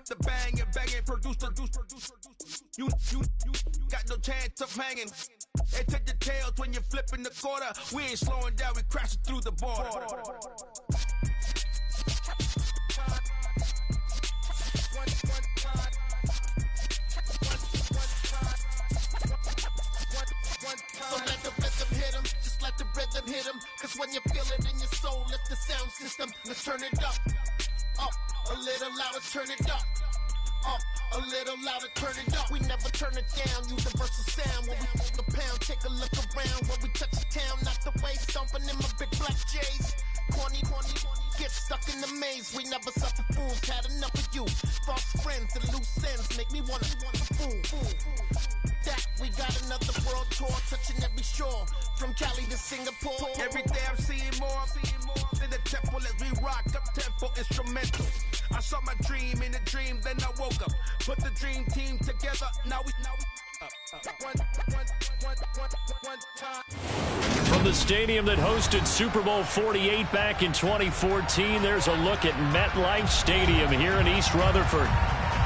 the bang and bang and produce. You got no chance of hanging. They take the tails when you're flipping the quarter. We ain't slowing down, we crashing through the border. So let the rhythm hit 'em, just let the rhythm hit 'em. Cause when you feel it in your soul, lift the sound system. Let's turn it up, a little louder, turn it up. A little louder, turn it up. We never turn it down, universal sound. When we move the pound, take a look around. When we touch the town, not the way, stomping in my big black J's. Corny, get stuck in the maze. We never suffer fools, had enough of you. False friends and loose ends make me wanna fool. That we got another world tour, touching every shore, from Cali to Singapore. Every day I'm seeing more in the temple as we rock up tempo instrumental. I saw my dream in a dream, then I woke up. Put the dream team together, now we From the stadium that hosted Super Bowl 48 back in 2014, there's a look at MetLife Stadium here in East Rutherford.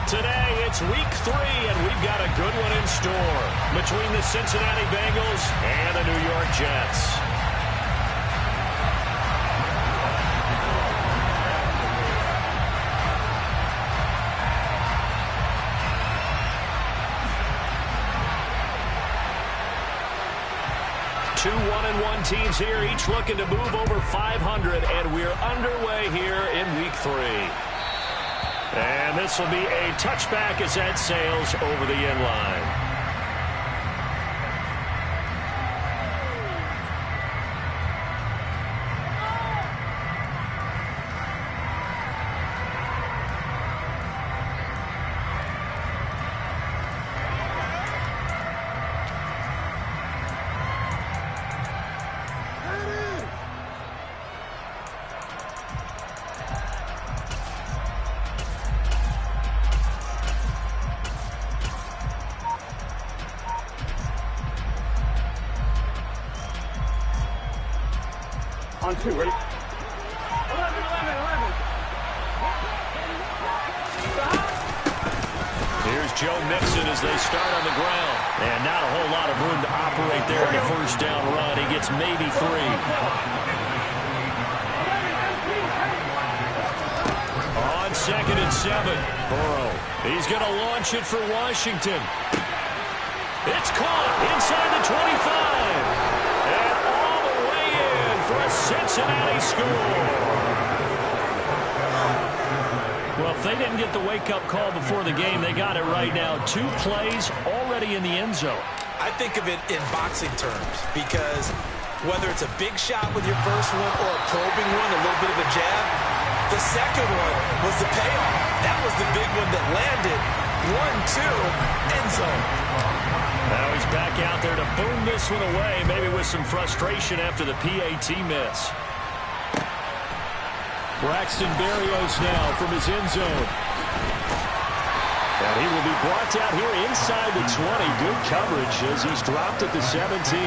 Today, it's week 3, and we've got a good one in store between the Cincinnati Bengals and the New York Jets. Two 1-1 teams here, each looking to move over 500, and we're underway here in week 3. And this will be a touchback as that sails over the end line. On 2, ready? 11. Here's Joe Mixon as they start on the ground. And not a whole lot of room to operate there in the first down run. He gets maybe 3. On 2nd and 7, Burrow. He's going to launch it for Washington. It's caught inside the 25. And all the way in for a Cincinnati score. Well, if they didn't get the wake-up call before the game, they got it right now. 2 plays already in the end zone. I think of it in boxing terms because whether it's a big shot with your first one or a probing one, a little bit of a jab, the second one was the payoff. That was the big one that landed. 1-2, end zone. Now he's back out there to boom this one away, maybe with some frustration after the PAT miss. Braxton Berrios now from his end zone. And he will be brought down here inside the 20. Good coverage as he's dropped at the 17.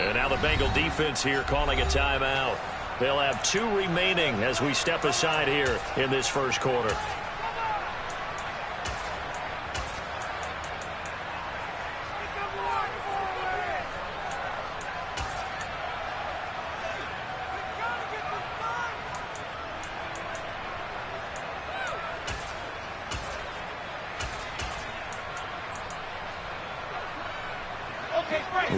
And now the Bengal defense here calling a timeout. They'll have 2 remaining as we step aside here in this first quarter.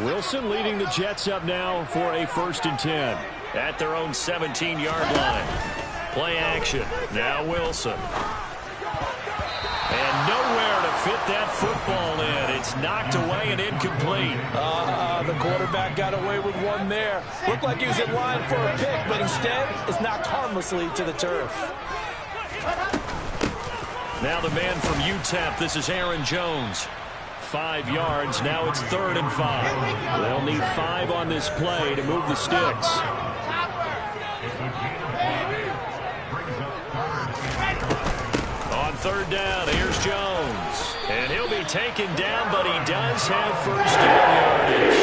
Wilson leading the Jets up now for a 1st and 10 at their own 17-yard line. Play action. Now Wilson. And nowhere to fit that football in. It's knocked away and incomplete. The quarterback got away with one there. Looked like he was in line for a pick, but instead it's knocked harmlessly to the turf. Now the man from UTEP. This is Aaron Jones. 5 yards. Now it's 3rd and 5. They'll need 5 on this play to move the sticks. On 3rd down, here's Jones. taken down, but he does have first down yardage.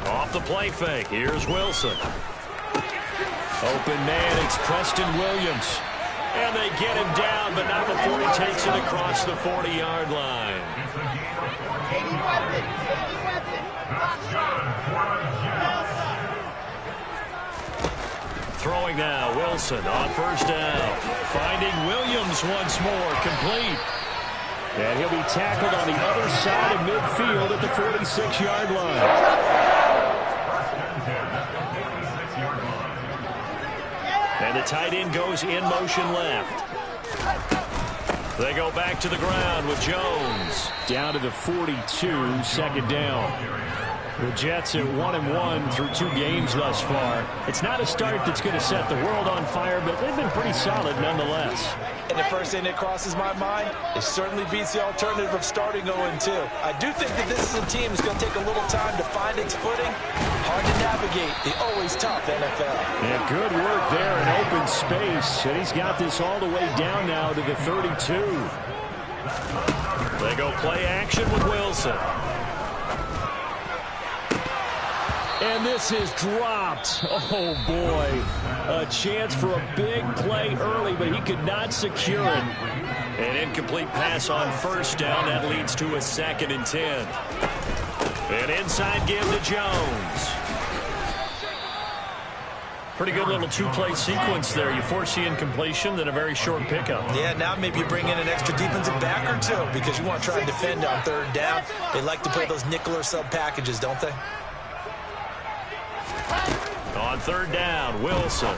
Off the play fake, here's Wilson. Open man, it's Preston Williams. And they get him down, but not before he takes it across the 40-yard line. Throwing now, Wilson on first down. Finding Williams once more, complete. And he'll be tackled on the other side of midfield at the 46-yard line. And the tight end goes in motion left. They go back to the ground with Jones. Down to the 42, second down. The Jets are 1-1 through 2 games thus far. It's not a start that's going to set the world on fire, but they've been pretty solid nonetheless. And the first thing that crosses my mind, it certainly beats the alternative of starting 0-2. I do think that this is a team that's going to take a little time to find its footing. Hard to navigate the always tough NFL. Yeah, good work there in open space. And he's got this all the way down now to the 32. They go play action with Wilson. And this is dropped. Oh, boy. A chance for a big play early, but he could not secure it. An incomplete pass on first down. That leads to a 2nd and 10. An inside give to Jones. Pretty good little 2-play sequence there. You force the incompletion, then a very short pickup. Yeah, now maybe you bring in an extra defensive back or 2 because you want to try and defend on 3rd down. They like to play those nickel or sub packages, don't they? On 3rd down, Wilson.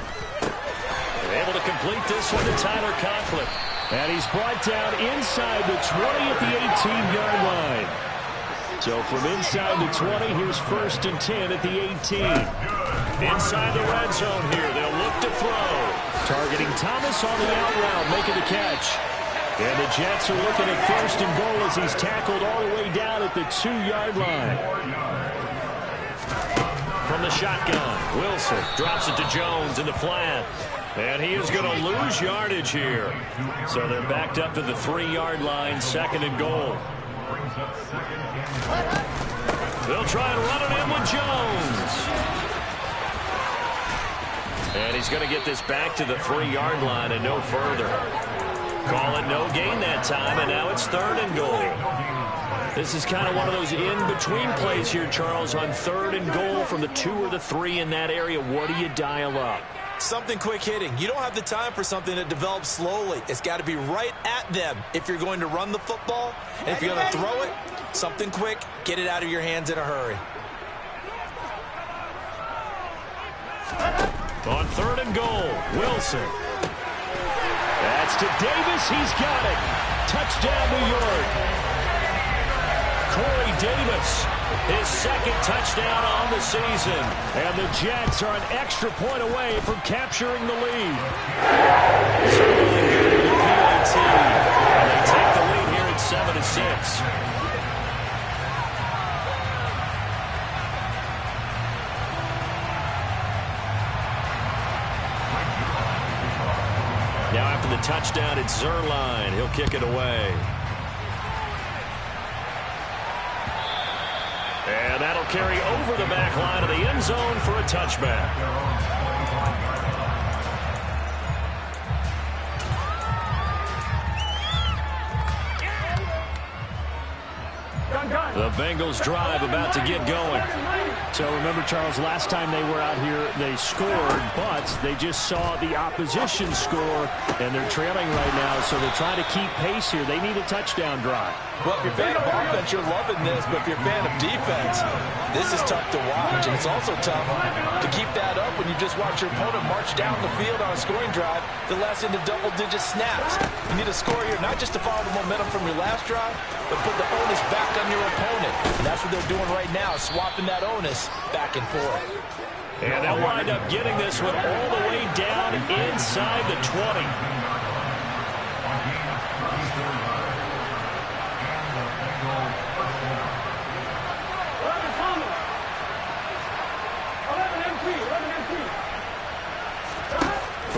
Able to complete this one to Tyler Conklin. And he's brought down inside the 20 at the 18-yard line. So from inside the 20, here's 1st and 10 at the 18. Inside the red zone here, they'll look to throw. Targeting Thomas on the out route, making the catch. And the Jets are looking at 1st and goal as he's tackled all the way down at the 2-yard line. From the shotgun, Wilson drops it to Jones in the flat. And he is going to lose yardage here. So they're backed up to the 3-yard line, 2nd and goal. They'll try and run it in with Jones. And he's going to get this back to the 3-yard line and no further. Call it no gain that time, and now it's 3rd and goal. This is kind of one of those in-between plays here, Charles, on 3rd and goal from the 2 or the 3 in that area. What do you dial up? Something quick hitting. You don't have the time for something that develops slowly. It's got to be right at them if you're going to run the football. And if you're going to throw it, something quick, get it out of your hands in a hurry. On 3rd and goal, Wilson. That's to Davis. He's got it. Touchdown, New York. Corey Davis, his 2nd touchdown on the season. And the Jets are an extra point away from capturing the lead. Certainly good with the PAT. And they take the lead here at 7-6. Now after the touchdown, it's Zuerlein. He'll kick it away. And that'll carry over the back line of the end zone for a touchback. The Bengals drive about to get going. So remember, Charles, last time they were out here, they scored, but they just saw the opposition score, and they're trailing right now, so they're trying to keep pace here. They need a touchdown drive. Well, if you're a fan of offense, you're loving this, but if you're a fan of defense, this is tough to watch, and it's also tough to keep that up when you just watch your opponent march down the field on a scoring drive that lasts into double-digit snaps. You need a score here, not just to follow the momentum from your last drive, but put the onus back on your opponent. And that's what they're doing right now, swapping that onus back and forth. And they'll wind up getting this one all the way down inside the 20.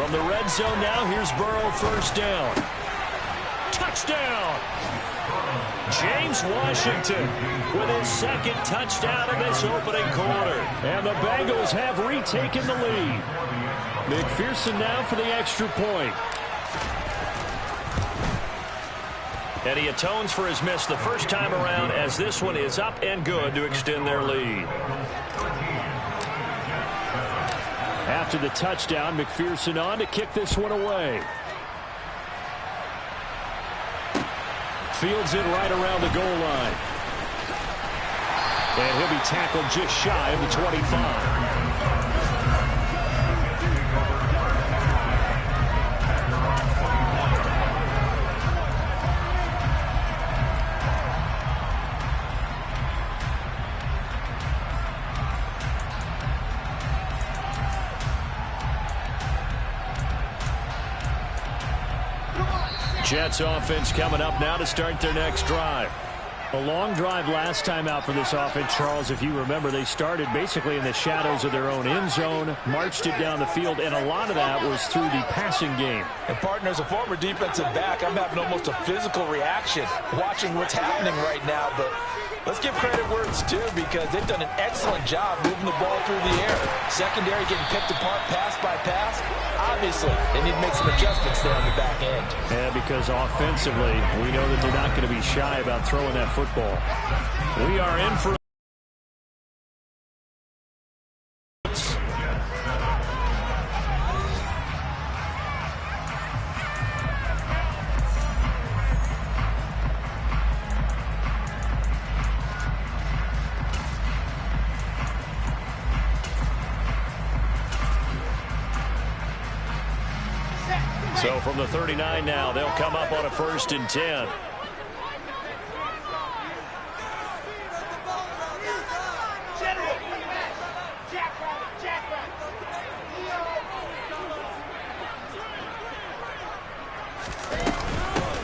From the red zone now, here's Burrow, first down. Touchdown! James Washington with his second touchdown in this opening quarter. And the Bengals have retaken the lead. McPherson now for the extra point. And he atones for his miss the first time around, as this one is up and good to extend their lead. After the touchdown, McPherson on to kick this one away. Fields it right around the goal line. And he'll be tackled just shy of the 25. Jets offense coming up now to start their next drive. A long drive last time out for this offense, Charles. If you remember, they started basically in the shadows of their own end zone, marched it down the field, and a lot of that was through the passing game. And, partner, as a former defensive back, I'm having almost a physical reaction watching what's happening right now. But let's give credit where it's due, because they've done an excellent job moving the ball through the air. Secondary getting picked apart pass by pass. Obviously, they need to make some adjustments there on the back end. Yeah, because offensively, we know that they're not going to be shy about throwing that football. We are in for So from the 39 now, they'll come up on a 1st and 10.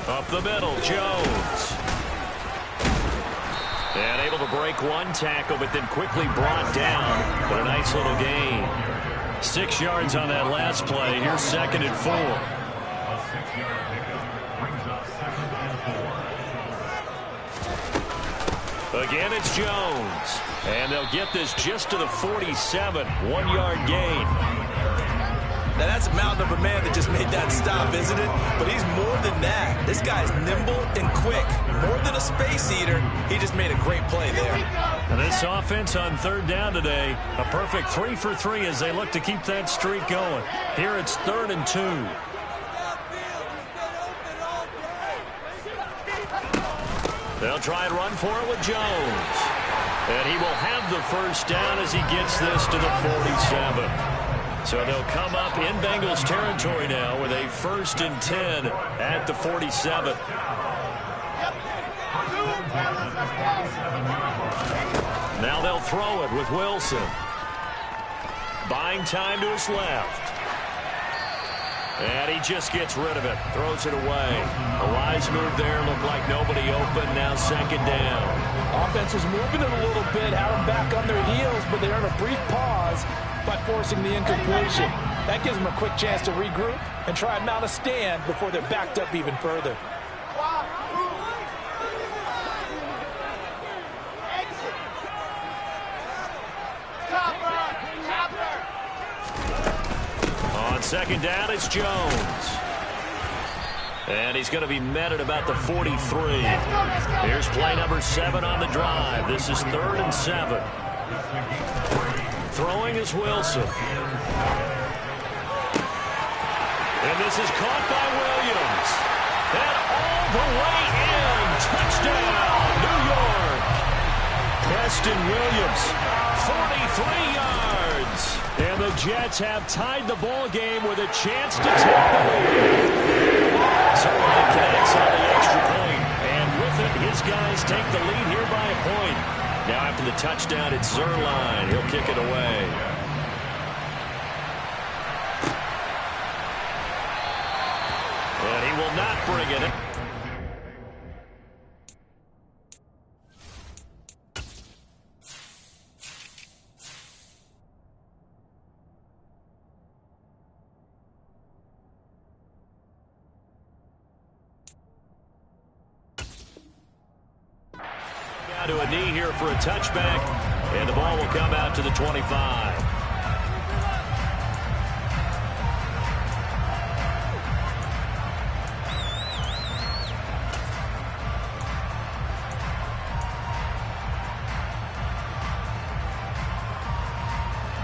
Up the middle, Jones. And able to break one tackle, but then quickly brought down. But a nice little gain. 6 yards on that last play. Here's 2nd and 4. Again, it's Jones. And they'll get this just to the 47. 1-yard gain. Now, that's a mountain of a man that just made that stop, isn't it? But he's more than that. This guy's nimble and quick. More than a space eater, he just made a great play there. And this offense on 3rd down today, a perfect 3 for 3 as they look to keep that streak going. Here it's 3rd and 2. They'll try and run for it with Jones. And he will have the 1st down as he gets this to the 47. So they'll come up in Bengals territory now with a 1st and 10 at the 47. Now they'll throw it with Wilson. Buying time to his left. And he just gets rid of it. Throws it away. A wise move there. Looked like nobody open. Now 2nd down. Offense was moving it a little bit, had them back on their heels, but they earned a brief pause by forcing the incompletion. That gives them a quick chance to regroup and try and mount a stand before they're backed up even further. On 2nd down, it's Jones. And he's going to be met at about the 43. Here's play number 7 on the drive. This is 3rd and 7. Throwing is Wilson. And this is caught by Williams. And all the way in. Touchdown, New York. Preston Williams, 43 yards. And the Jets have tied the ball game with a chance to take the lead. Zerline connects on the extra point. And with it, his guys take the lead here by a point. Now after the touchdown, it's Zerline. He'll kick it away. And he will not bring it in. to a knee here for a touchback, and the ball will come out to the 25.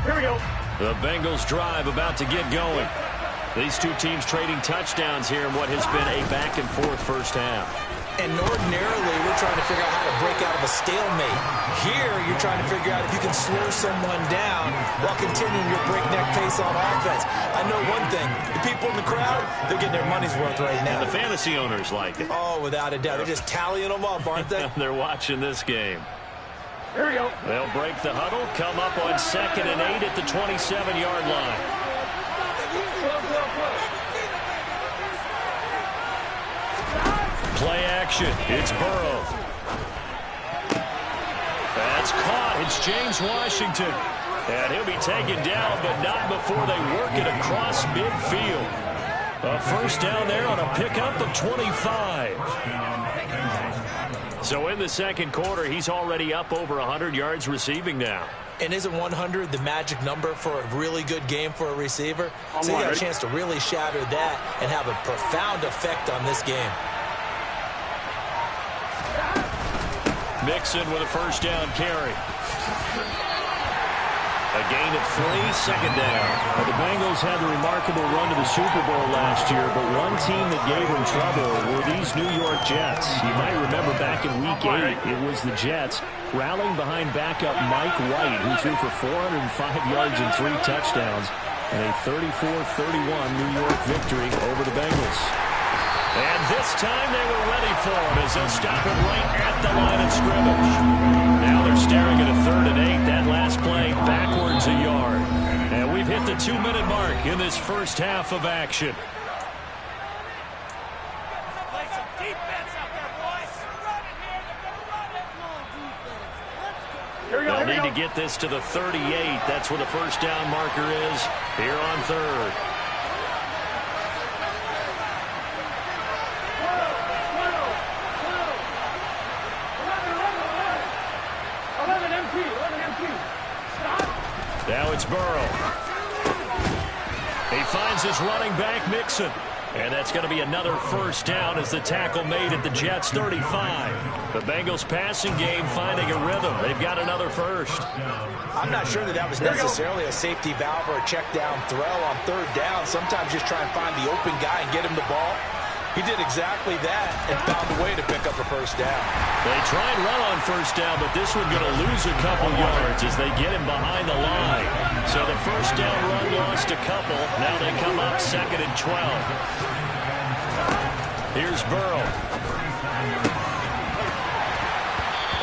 Here we go. The Bengals drive about to get going. These two teams trading touchdowns here in what has been a back-and-forth first half. And ordinarily, we're trying to figure out how to break out of a stalemate. Here, you're trying to figure out if you can slow someone down while continuing your breakneck pace on offense. I know one thing. The people in the crowd, they're getting their money's worth right now. And the fantasy owners like it. Oh, without a doubt. They're just tallying them up, aren't they? They're watching this game. Here we go. They'll break the huddle, come up on 2nd and 8 at the 27-yard line. Play action. It's Burrow. That's caught. It's James Washington. And he'll be taken down, but not before they work it across midfield. A first down there on a pickup of 25. So in the second quarter, he's already up over 100 yards receiving now. And isn't 100 the magic number for a really good game for a receiver? So you got a chance to really shatter that and have a profound effect on this game. Mixon with a first down carry. A gain of 3, second down. Well, the Bengals had the remarkable run to the Super Bowl last year, but one team that gave them trouble were these New York Jets. You might remember back in Week 8, it was the Jets rallying behind backup Mike White, who threw for 405 yards and 3 touchdowns, and a 34-31 New York victory over the Bengals. And this time they were ready for him as they'll stop him right at the line of scrimmage. Now they're staring at a 3rd and 8. That last play backwards a yard. And we've hit the 2-minute mark in this first half of action. They'll need to get this to the 38. That's where the first down marker is here on 3rd. Now it's Burrow. He finds his running back, Mixon. And that's going to be another first down as the tackle made at the Jets' 35. The Bengals passing game finding a rhythm. They've got another first. I'm not sure that was necessarily a safety valve or a check down throw on 3rd down. Sometimes just try and find the open guy and get him the ball. He did exactly that and found a way to pick up a first down. They try and run on first down, but this one's going to lose a couple yards as they get him behind the line. So the first down run lost a couple. Now they come up 2nd and 12. Here's Burrow.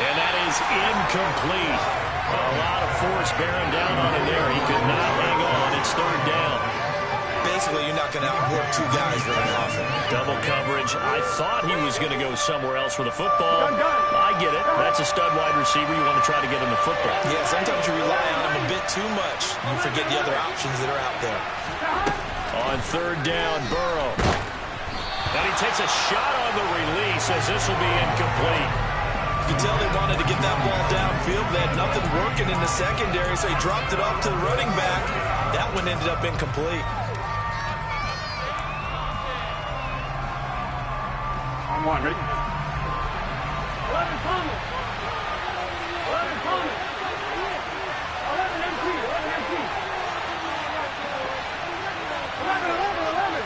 And that is incomplete. A lot of force bearing down on him there. He could not hang on. It's 3rd down. Basically, you're not going to outwork 2 guys very often. Double coverage. I thought he was going to go somewhere else for the football. I get it. That's a stud wide receiver. You want to try to get him the football. Yeah, sometimes you rely on him a bit too much. You forget the other options that are out there. On 3rd down, Burrow. And he takes a shot on the release as this will be incomplete. You can tell they wanted to get that ball downfield. They had nothing working in the secondary, so he dropped it off to the running back. That one ended up incomplete. On 1, ready? 11 Thomas. 11 Thomas. 11 MT. 11 MT. 11.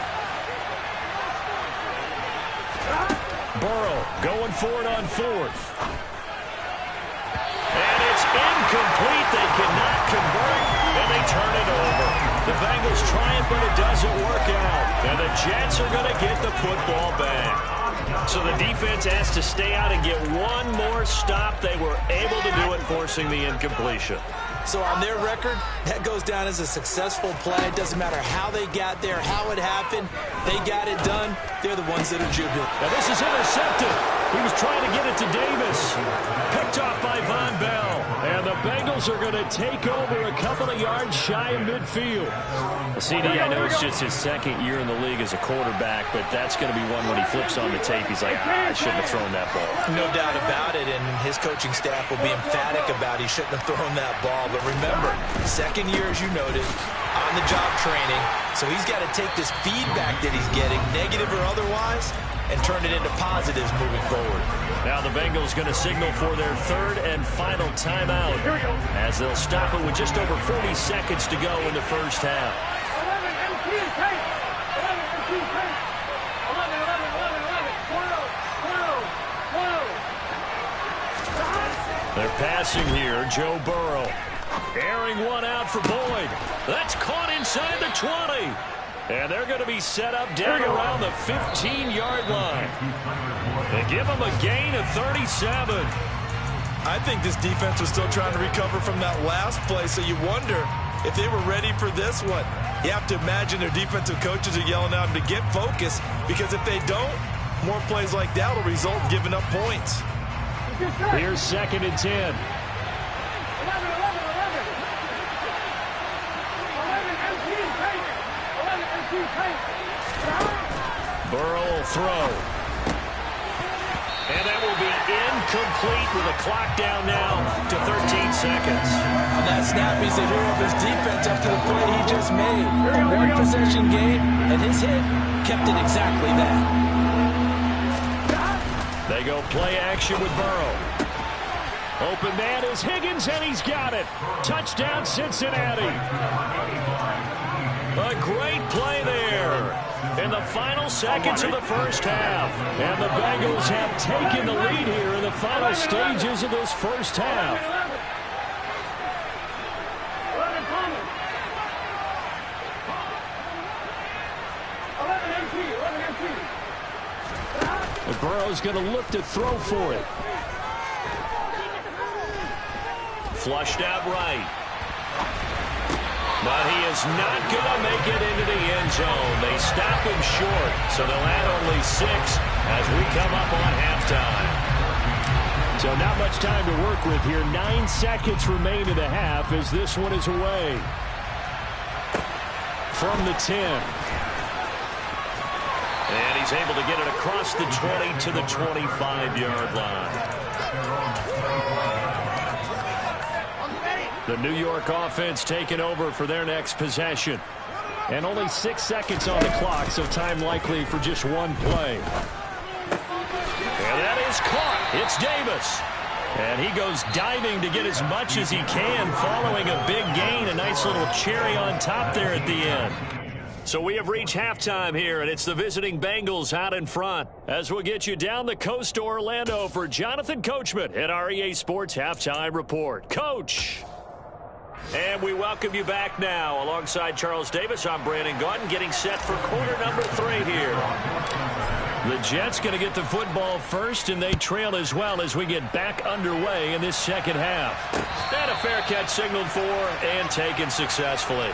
Burrow going for it on 4th. And it's incomplete. They cannot convert, and they turn it over. The Bengals try it, but it doesn't work out. And the Jets are going to get the football back. So the defense has to stay out and get one more stop. They were able to do it, forcing the incompletion. So on their record, that goes down as a successful play. It doesn't matter how they got there, how it happened. They got it done. They're the ones that are jubilant. Now this is intercepted. He was trying to get it to Davis. Picked off by Von Bell. And the Bengals are going to take over a couple of yards shy of midfield. Well, CD, I know it's just his second year in the league as a quarterback, but that's going to be one when he flips on the tape. He's like, I shouldn't have thrown that ball. No doubt about it, and his coaching staff will be emphatic about he shouldn't have thrown that ball. But remember, second year, as you noted, on-the-job training, so he's got to take this feedback that he's getting, negative or otherwise, and turn it into positives moving forward. Now the Bengals going to signal for their third and final timeout as they'll stop it with just over 40 seconds to go in the first half. 11 MT tape. 11 MT tape. 11. They're passing here. Joe Burrow airing one out for Boyd. That's caught inside the 20. And they're going to be set up down around the 15-yard line. They give them a gain of 37. I think this defense was still trying to recover from that last play, so you wonder if they were ready for this one. You have to imagine their defensive coaches are yelling at them to get focused, because if they don't, more plays like that will result in giving up points. Here's 2nd and 10. 11. Burrow will throw. And that will be incomplete with the clock down now to 13 seconds. On that snap, he's a hero of his defense after the play he just made. A one-possession game, and his hit kept it exactly that. They go play action with Burrow. Open man is Higgins, and he's got it. Touchdown, Cincinnati. A great play there in the final seconds of the first half. And the Bengals have taken the lead here in the final stages of this first half. 11 MT. Burrow's going to look to throw for it. Flushed out right. But he is not going to make it into the end zone. They stop him short, so they'll add only 6 as we come up on halftime. So not much time to work with here. 9 seconds remain in the half as this one is away. From the 10. And he's able to get it across the 20 to the 25-yard line. The New York offense taking over for their next possession. And only 6 seconds on the clock, so time likely for just one play. And that is caught. It's Davis. And he goes diving to get as much as he can following a big gain. A nice little cherry on top there at the end. So we have reached halftime here, and it's the visiting Bengals out in front. As we'll get you down the coast to Orlando for Jonathan Coachman at our EA Sports Halftime Report. Coach! And we welcome you back now. Alongside Charles Davis, I'm Brandon Gaudin, getting set for quarter number 3 here. The Jets going to get the football first, and they trail as well as we get back underway in this second half. And a fair catch signaled for and taken successfully.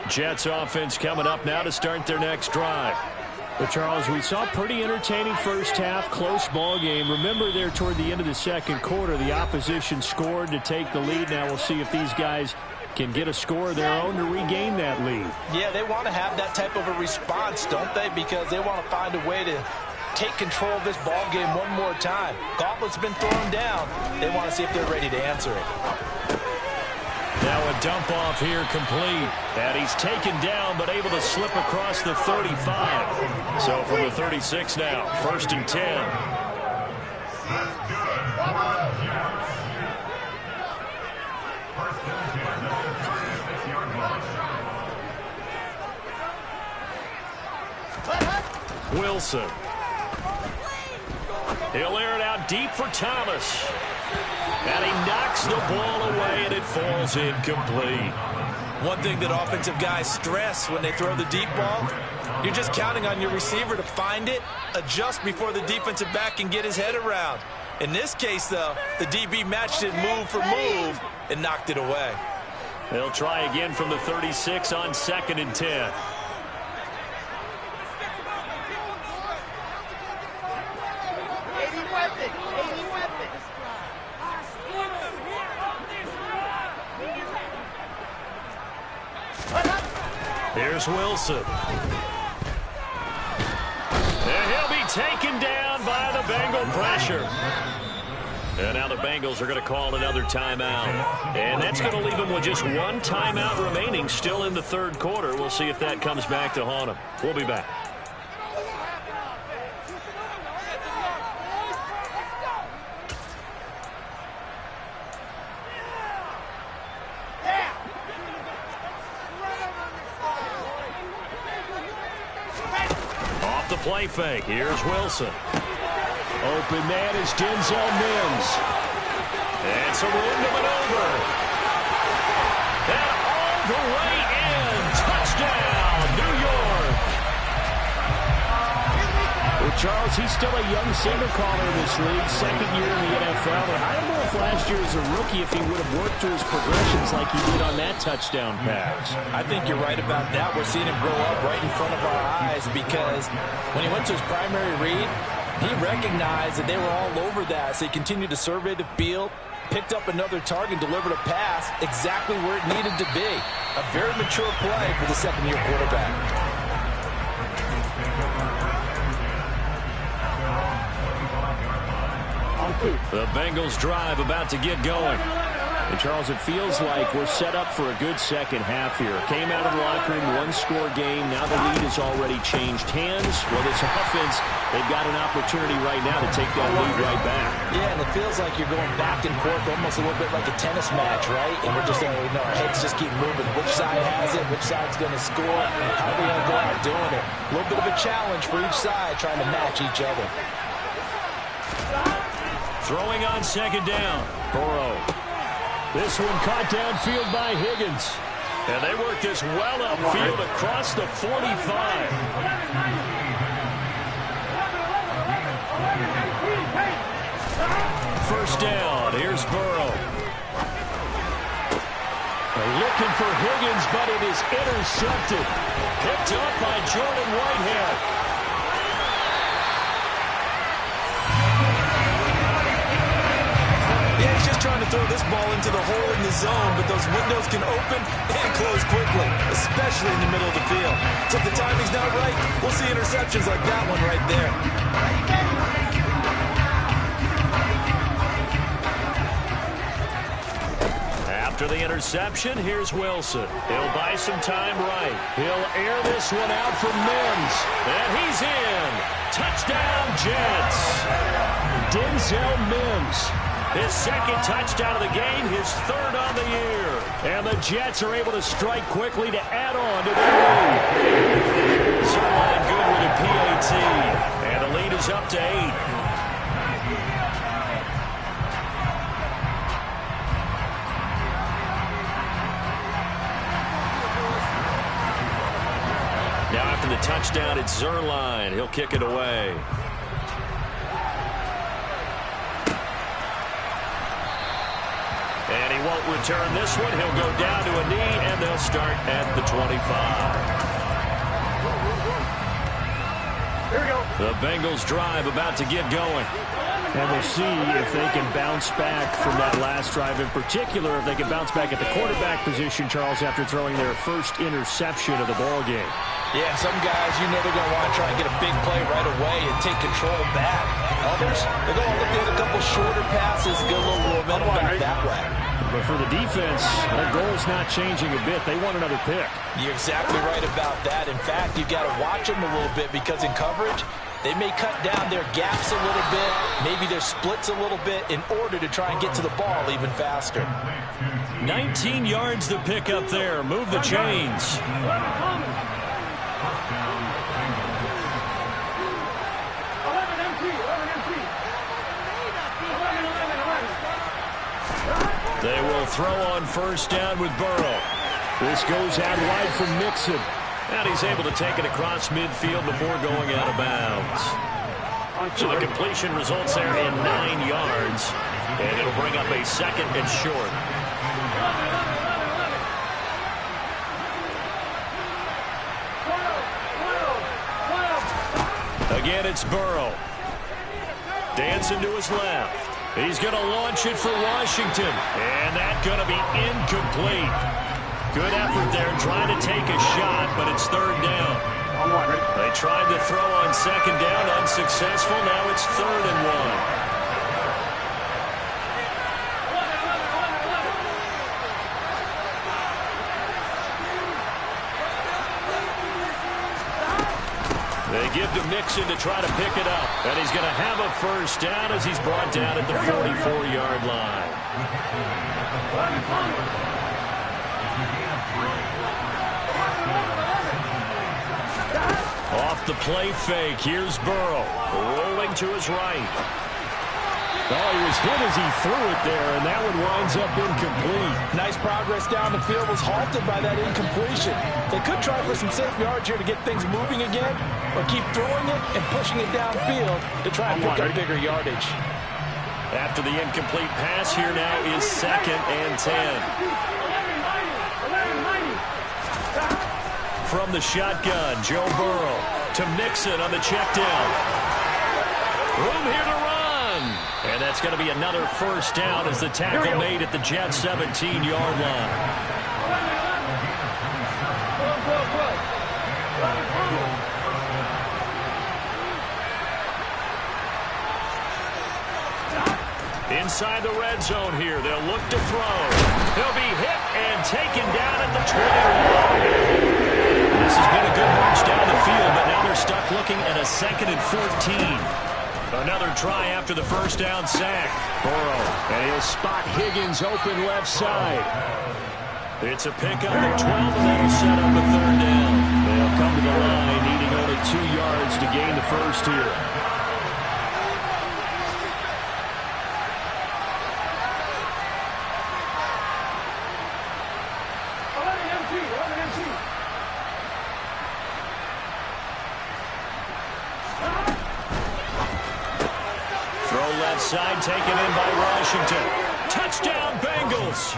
Jets offense coming up now to start their next drive. Well, Charles, we saw pretty entertaining first half, close ball game. Remember there toward the end of the second quarter, the opposition scored to take the lead. Now we'll see if these guys can get a score of their own to regain that lead. Yeah, they want to have that type of a response, don't they? Because they want to find a way to take control of this ball game one more time. Gauntlet's been thrown down. They want to see if they're ready to answer it. Now a dump off here complete. And he's taken down but able to slip across the 35. So from the 36 now, 1st and 10. Wilson. He'll air it out deep for Thomas. And he knocks the ball away, and it falls incomplete. One thing that offensive guys stress when they throw the deep ball, you're just counting on your receiver to find it, adjust before the defensive back can get his head around. In this case, though, the DB matched it move for move and knocked it away. They'll try again from the 36 on 2nd and 10. Here's Wilson. And he'll be taken down by the Bengal pressure. And now the Bengals are going to call another timeout. And that's going to leave them with just one timeout remaining still in the 3rd quarter. We'll see if that comes back to haunt them. We'll be back. Off the play fake. Here's Wilson. Open man is Denzel Mims. And some room to maneuver. And all the way in. Touchdown, New York. Well, Charles, he's still a young signal caller in this league, 2nd year in the NFL. And I don't know if last year as a rookie if he would have worked through his progressions like he did on that touchdown pass. I think you're right about that. We're seeing him grow up right in front of our eyes because when he went to his primary read, he recognized that they were all over that, so he continued to survey the field, picked up another target, delivered a pass exactly where it needed to be. A very mature play for the 2nd-year quarterback. The Bengals drive about to get going. And, Charles, it feels like we're set up for a good second half here. Came out of the locker room, one-score game. Now the lead has already changed hands. Well, this offense, they've got an opportunity right now to take that lead right back. Yeah, and it feels like you're going back and forth almost a little bit like a tennis match, right? And we're just, our heads just keep moving. Which side has it? Which side's going to score? How are they going to go out doing it? A little bit of a challenge for each side trying to match each other. Throwing on 2nd down. Burrow. This one caught downfield by Higgins. And they work this well upfield across the 45. First down. Here's Burrow. They're looking for Higgins, but it is intercepted. Picked up by Jordan Whitehead. Trying to throw this ball into the hole in the zone, but those windows can open and close quickly, especially in the middle of the field. So if the timing's not right, we'll see interceptions like that one right there. After the interception, here's Wilson. He'll buy some time right. He'll air this one out for Mims. And he's in. Touchdown, Jets. Denzel Mims. His 2nd touchdown of the game, his 3rd on the year. And the Jets are able to strike quickly to add on to their lead. Zerline good with a PAT. And the lead is up to 8. Now after the touchdown, it's Zerline. He'll kick it away. And he won't return this one. He'll go down to a knee, and they'll start at the 25. Here we go. The Bengals drive about to get going. And we'll see if they can bounce back from that last drive. In particular, if they can bounce back at the quarterback position, Charles, after throwing their first interception of the ball game. Yeah, some guys, they're going to want to try and get a big play right away and take control back. Others, they're going to look at a couple shorter passes, get a little momentum back that way. But for the defense, their goal's not changing a bit. They want another pick. You're exactly right about that. In fact, you've got to watch them a little bit because in coverage, they may cut down their gaps a little bit, maybe their splits a little bit in order to try and get to the ball even faster. 19 yards to pick up there. Move the chains. They will throw on first down with Burrow. This goes out wide for Mixon. And he's able to take it across midfield before going out of bounds. So the completion results there in 9 yards. And it'll bring up a 2nd and short. Again, it's Burrow. Dancing to his left. He's going to launch it for Washington. And that's going to be incomplete. Good effort there trying to take a shot, but it's 3rd down. They tried to throw on 2nd down, unsuccessful. Now it's 3rd and 1. They give to Mixon to try to pick it up. And he's going to have a 1st down as he's brought down at the 44-yard line. Off the play fake, here's Burrow. Rolling to his right. Oh, he was hit as he threw it there, and that one winds up incomplete. Nice progress down the field, was halted by that incompletion. They could try for some safe yards here to get things moving again, or keep throwing it and pushing it downfield to try and pick up bigger yardage. After the incomplete pass, here now is 2nd and 10. From the shotgun, Joe Burrow to Mixon on the check down. Room here to run. And that's going to be another 1st down as the tackle made at the Jets' 17-yard line. Inside the red zone here, they'll look to throw. He'll be hit and taken down at the 21. This has been a good march down the field, but now they're stuck looking at a 2nd and 14. Another try after the 1st down sack. Burrow, and he'll spot Higgins open left side. It's a pickup of 12, and that'll set up a 3rd down. They'll come to the line, needing only 2 yards to gain the 1st here. Side taken in by Washington. Touchdown, Bengals.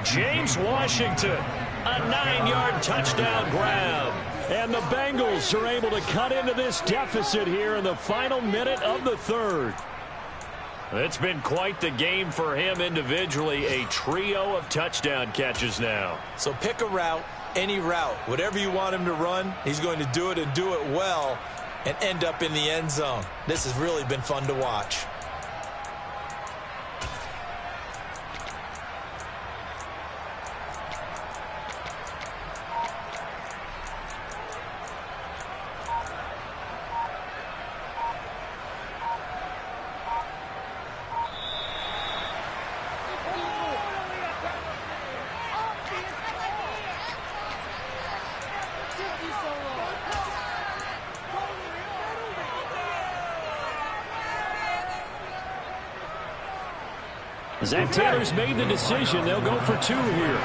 James Washington, a 9-yard touchdown grab. And the Bengals are able to cut into this deficit here in the final minute of the 3rd. It's been quite the game for him individually. A trio of touchdown catches now. So pick a route, any route. Whatever you want him to run, he's going to do it and do it well, and end up in the end zone. This has really been fun to watch. Zach Taylor's made the decision. They'll go for 2 here.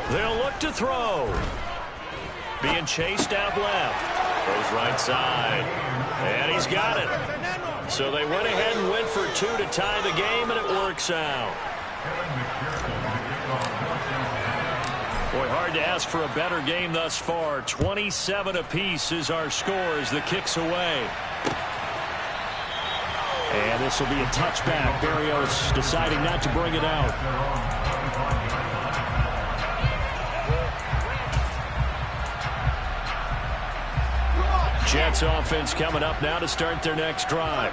They'll look to throw. Being chased out left. Goes right side. And he's got it. So they went ahead and went for 2 to tie the game, and it works out. Boy, hard to ask for a better game thus far. 27 apiece is our score as the kick's away. And this will be a touchback. Berrios deciding not to bring it out. Jets offense coming up now to start their next drive.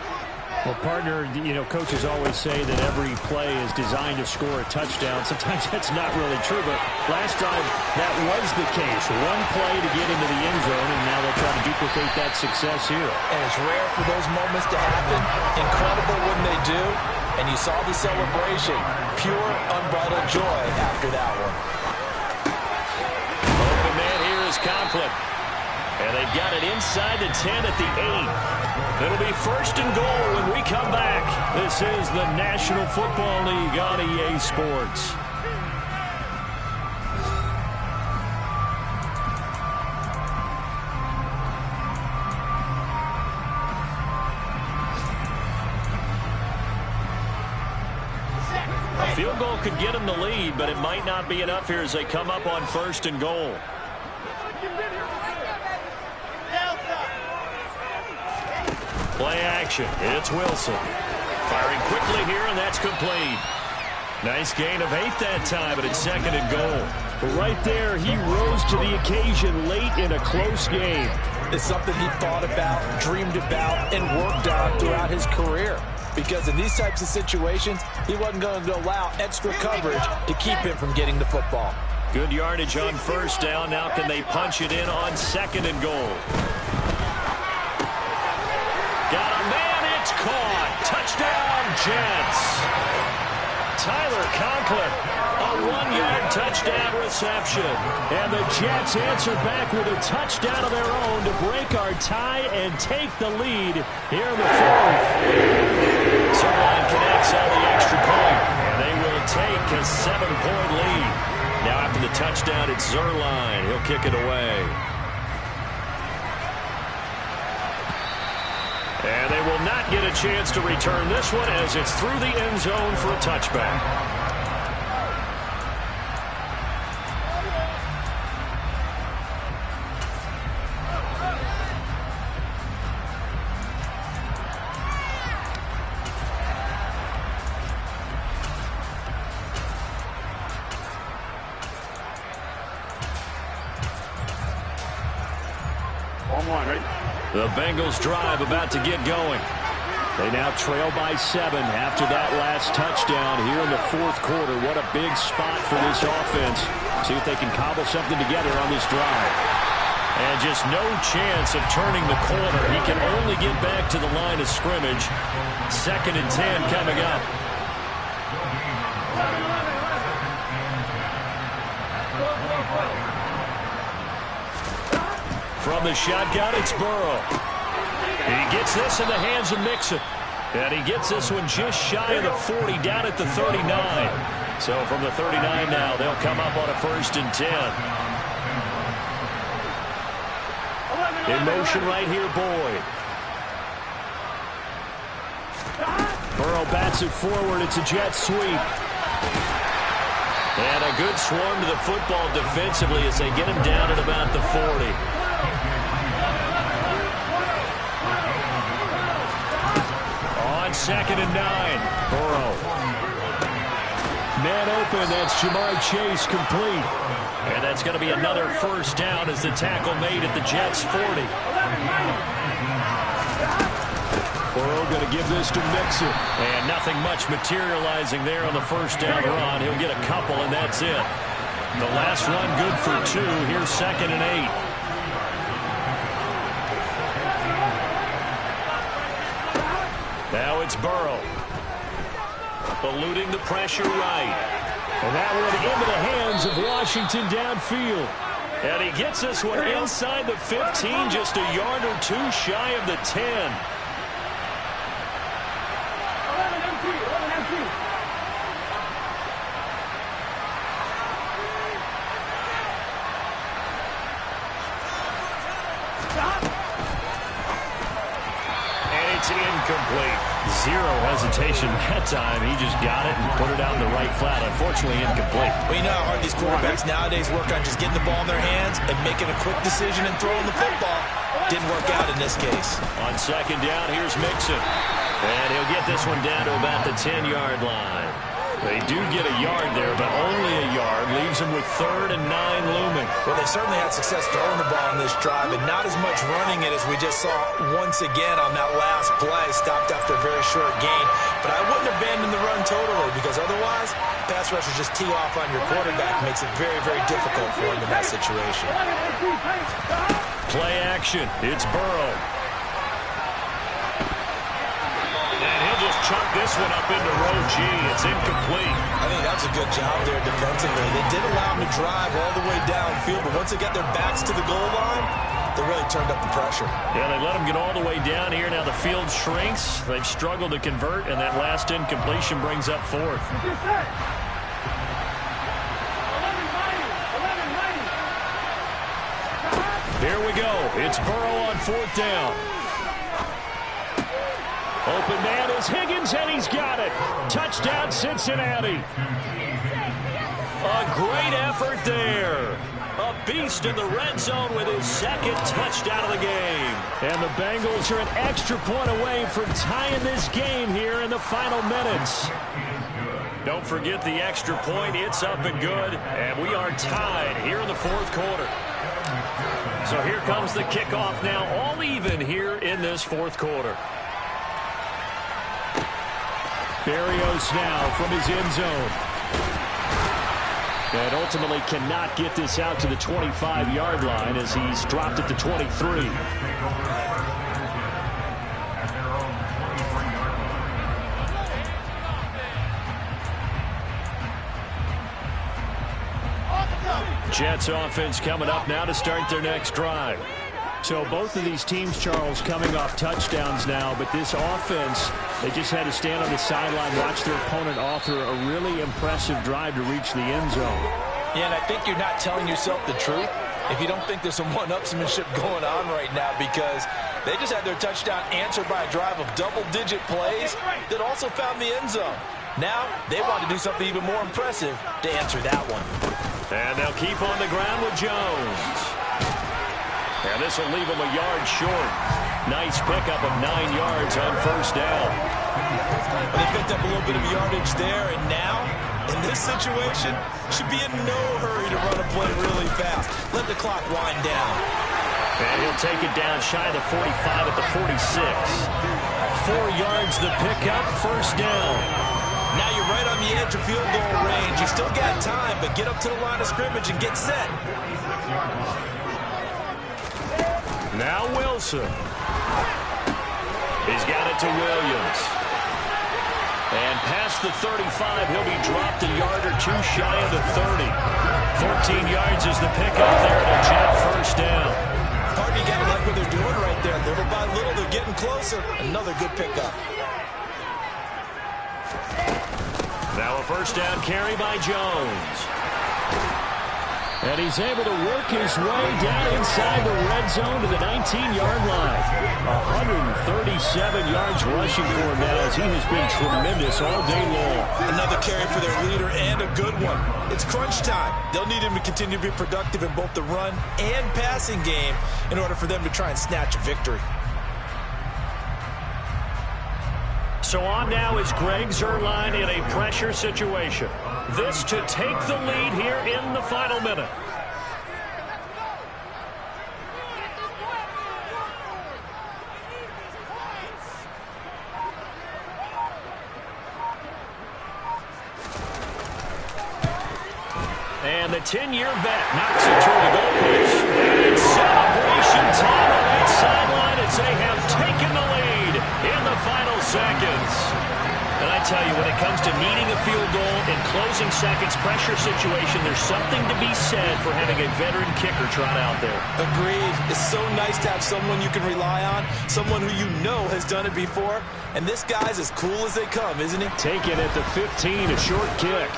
Well, partner, coaches always say that every play is designed to score a touchdown. Sometimes that's not really true, but last drive that was the case. One play to get into the end zone, and now they'll try to duplicate that success here. And it's rare for those moments to happen. Incredible when they do. And you saw the celebration. Pure, unbridled joy after that one. Open man here is Conklin. And they've got it inside the 10 at the 8. It'll be 1st and goal when we come back. This is the National Football League on EA Sports. A field goal could get them the lead, but it might not be enough here as they come up on 1st and goal. Play action. It's Wilson. Firing quickly here, and that's complete. Nice gain of 8 that time, but it's 2nd and goal. Right there, he rose to the occasion late in a close game. It's something he thought about, dreamed about, and worked on throughout his career. Because in these types of situations, he wasn't going to allow extra coverage to keep him from getting the football. Good yardage on 1st down. Now can they punch it in on 2nd and goal? Got a man, it's caught. Touchdown, Jets. Tyler Conklin, a 1-yard touchdown reception. And the Jets answer back with a touchdown of their own to break our tie and take the lead here in the 4th. Zerline connects on the extra point, and they will take a 7-point lead. Now after the touchdown, it's Zerline. He'll kick it away. And they will not get a chance to return this one as it's through the end zone for a touchback. The Bengals drive about to get going. They now trail by 7 after that last touchdown here in the 4th quarter. What a big spot for this offense. See if they can cobble something together on this drive. And just no chance of turning the corner. He can only get back to the line of scrimmage. 2nd and 10 coming up. From the shotgun, it's Burrow. He gets this in the hands of Mixon. And he gets this one just shy of the 40, down at the 39. So from the 39 now, they'll come up on a 1st and 10. In motion right here, Boyd. Burrow bats it forward. It's a jet sweep. And a good swarm to the football defensively as they get him down at about the 40. On 2nd and 9, Burrow. Man open, that's Jamar Chase complete. And that's going to be another 1st down as the tackle made at the Jets' 40. Burrow going to give this to Mixon. And nothing much materializing there on the 1st down run. He'll get a couple, and that's it. The last run good for 2. Here's 2nd and 8. Now it's Burrow. Eluding the pressure right. And that one into the hands of Washington downfield. And he gets this one inside the 15, just a yard or 2 shy of the 10. And it's incomplete. Zero hesitation that time. He just got it and put it out in the right flat. Unfortunately, incomplete. Well, you know how hard these quarterbacks nowadays work on just getting the ball in their hands and making a quick decision and throwing the football. Didn't work out in this case. On 2nd down, here's Mixon. And he'll get this one down to about the 10-yard line. They do get a yard there, but only a yard. Leaves them with 3rd and 9 looming. Well, they certainly had success throwing the ball in this drive, and not as much running it as we just saw once again on that last play. Stopped after a very short gain. But I wouldn't abandon the run totally, because otherwise, pass rushers just tee off on your quarterback. Makes it very, very difficult for him in that situation. Play action. It's Burrow. And he'll just chuck this one up into row G. It's incomplete. I think that's a good job there defensively. They did allow him to drive all the way downfield, but once they got their backs to the goal line, they really turned up the pressure. Yeah, they let him get all the way down here. Now the field shrinks. They've struggled to convert, and that last incompletion brings up 4th. Here we go. It's Burrow on 4th down. Open man is Higgins, and he's got it. Touchdown, Cincinnati. A great effort there. A beast in the red zone with his 2nd touchdown of the game. And the Bengals are an extra point away from tying this game here in the final minutes. Don't forget the extra point. It's up and good. And we are tied here in the 4th quarter. So here comes the kickoff now, all even here in this 4th quarter. Berrios now from his end zone. And ultimately cannot get this out to the 25-yard line as he's dropped it to 23. Jets offense coming up now to start their next drive. So both of these teams, Charles, coming off touchdowns now, but this offense, they just had to stand on the sideline, watch their opponent author a really impressive drive to reach the end zone. Yeah, and I think you're not telling yourself the truth if you don't think there's some one-upsmanship going on right now, because they just had their touchdown answered by a drive of double-digit plays that also found the end zone. Now they want to do something even more impressive to answer that one. And they'll keep on the ground with Jones. And this will leave him a yard short. Nice pickup of 9 yards on 1st down. Well, they picked up a little bit of yardage there, and now, in this situation, should be in no hurry to run a play really fast. Let the clock wind down. And he'll take it down shy of the 45 at the 46. 4 yards the pickup, 1st down. Now you're right on the edge of field goal range. You still got time, but get up to the line of scrimmage and get set. Now Wilson. He's got it to Williams. And past the 35, he'll be dropped a yard or 2 shy of the 30. 14 yards is the pickup there to Jet 1st down. Hard, you got to like what they're doing right there. Little by little, they're getting closer. Another good pickup. Now a 1st down carry by Jones. And he's able to work his way down inside the red zone to the 19-yard line. 137 yards rushing for him now as he has been tremendous all day long. Another carry for their leader and a good one. It's crunch time. They'll need him to continue to be productive in both the run and passing game in order for them to try and snatch a victory. So on now is Greg Zuerlein in a pressure situation. This to take the lead here in the final minute. And the 10-year vet knocks it toward the goalpost. And it's celebration time on that sideline as they have taken the lead in the final seconds. And I tell you, when it comes to needing a field goal in closing seconds, pressure situation, there's something to be said for having a veteran kicker trot out there. Agreed. It's so nice to have someone you can rely on, someone who you know has done it before. And this guy's as cool as they come, isn't he? Taken at the 15, a short kick.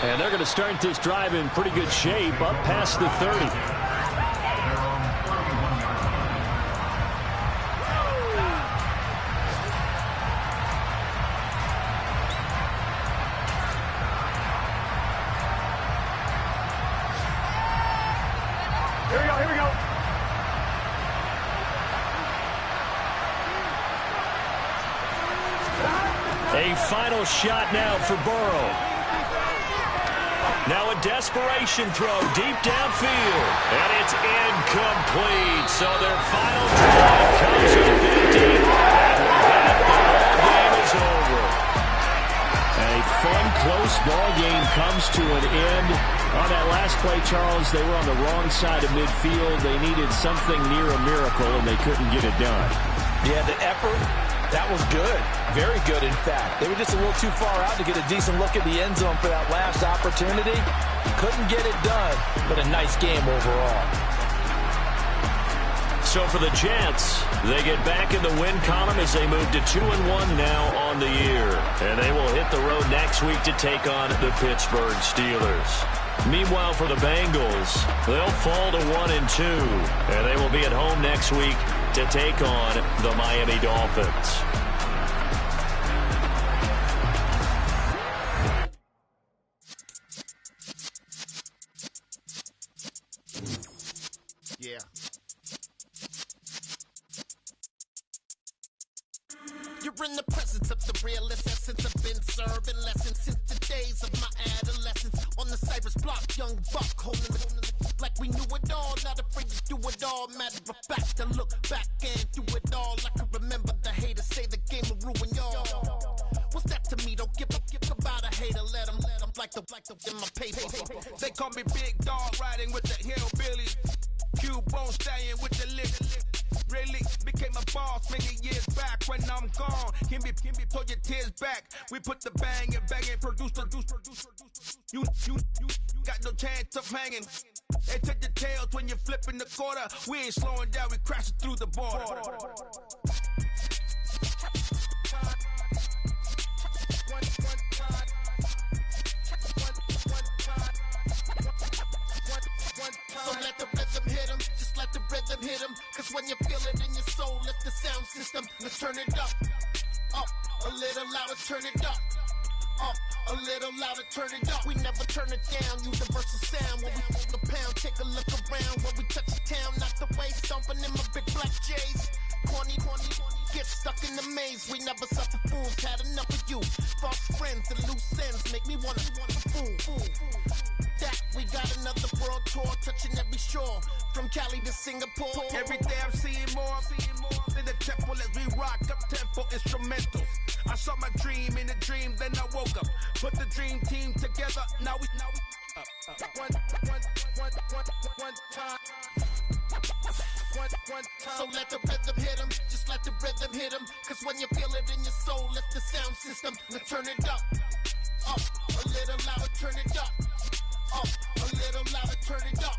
And they're going to start this drive in pretty good shape, up past the 30. Here we go. A The final shot now for Burrow. Now a desperation throw deep downfield. And it's incomplete. So their final drive comes up empty. And with that, the ball game is over. A fun, close ball game comes to an end. On that last play, Charles, they were on the wrong side of midfield. They needed something near a miracle, and they couldn't get it done. Yeah, the effort, that was good. Very good, in fact. They were just a little too far out to get a decent look at the end zone for that last opportunity. Couldn't get it done, but a nice game overall. So for the Jets, they get back in the win column as they move to 2-1 now on the year. And they will hit the road next week to take on the Pittsburgh Steelers. Meanwhile, for the Bengals, they'll fall to 1-2. And they will be at home next week to take on the Miami Dolphins. Yeah. You're in the presence of the realest essence. I've been serving lessons since the days of my adolescence. On the Cypress block, young buck holding it like we knew it all. Not afraid to do it all. Matter of fact, I look back and do it all. I can remember the haters say the game will ruin y'all. What's that to me? Don't give about a hater. Let them like the in my paper. They call me Big Dog, riding with the hillbillies. Cubone stallion with the lip. Really became a boss many years back. When I'm gone, can be pull your tears back. We put the bang and produce. You got no chance of hanging. They took the tails when you're flipping the quarter. We ain't slowing down, we crashing through the border. So let the rhythm hit him, just let the rhythm hit him. Cause when you feel it in your soul, lift the sound system. Let's turn it up, a little louder, turn it up. A little louder, turn it up. We never turn it down, universal sound. When we move the pound, take a look around. When we touch the town, not the way, stomping in my big black J's. Corny, get stuck in the maze. We never suffer fools, had enough of you. False friends and loose ends make me wanna fool. That we got another world tour, touching every shore. From Cali to Singapore. Every day I'm seeing more in the temple as we rock up tempo instrumentals. I saw my dream in a dream, then I woke up. Put the dream team together, now we one time. So let the rhythm hit him, just let the rhythm hit him. Cause when you feel it in your soul, lift the sound system. Let's turn it up, a little louder, turn it up, a little louder, turn it up.